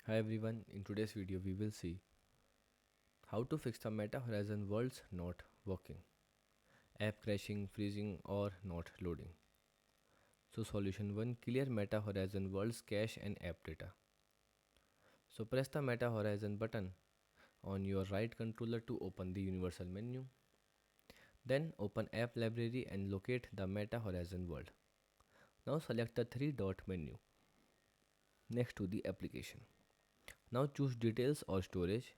Hi everyone, in today's video we will see how to fix the Meta Horizon worlds not working, app crashing, freezing or not loading. So solution 1, clear Meta Horizon worlds cache and app data. So press the Meta Horizon button on your right controller to open the universal menu. Then open app library and locate the Meta Horizon world. Now select the three dot menu next to the application. Now choose details or storage,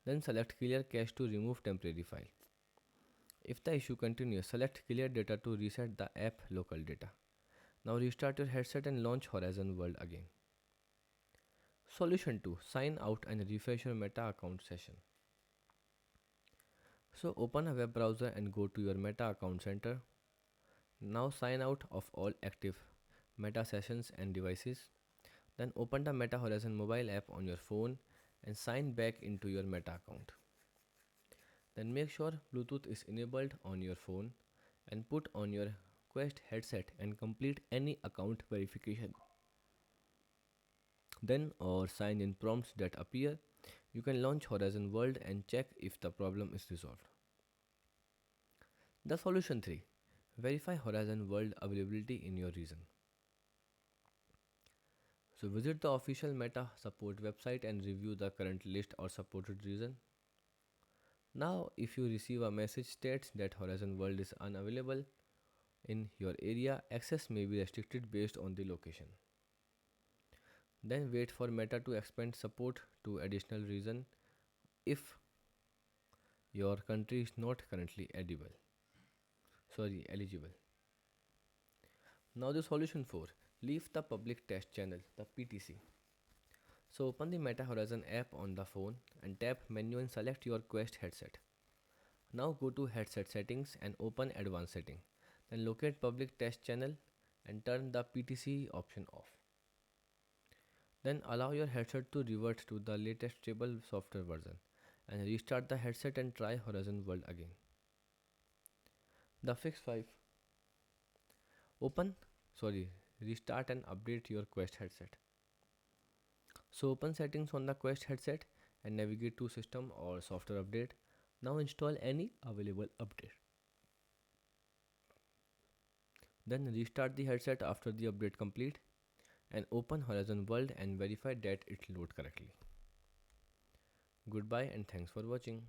then select clear cache to remove temporary file. If the issue continues, select clear data to reset the app local data. Now restart your headset and launch Horizon World again. Solution 2, sign out and refresh your Meta account session. So open a web browser and go to your Meta account center. Now sign out of all active Meta sessions and devices. Then open the Meta Horizon mobile app on your phone and sign back into your Meta account. Then make sure Bluetooth is enabled on your phone and put on your Quest headset and complete any account verification. Then or sign in prompts that appear, you can launch Horizon World and check if the problem is resolved. The solution 3, verify Horizon World availability in your region. So visit the official Meta support website and review the current list or supported region. Now if you receive a message states that Horizon World is unavailable in your area, access may be restricted based on the location. Then wait for Meta to expand support to additional region if your country is not currently eligible. Now the solution 4, leave the public test channel, the PTC. So open the Meta Horizon app on the phone and tap menu and select your Quest headset. Now go to headset settings and open advanced setting. Then locate public test channel and turn the PTC option off. Then allow your headset to revert to the latest stable software version and restart the headset and try Horizon World again. The fix 5, open restart and update your Quest headset. So open settings on the Quest headset and navigate to system or software update. Now install any available update. Then restart the headset after the update complete and open Horizon World and verify that it load correctly. Goodbye and thanks for watching.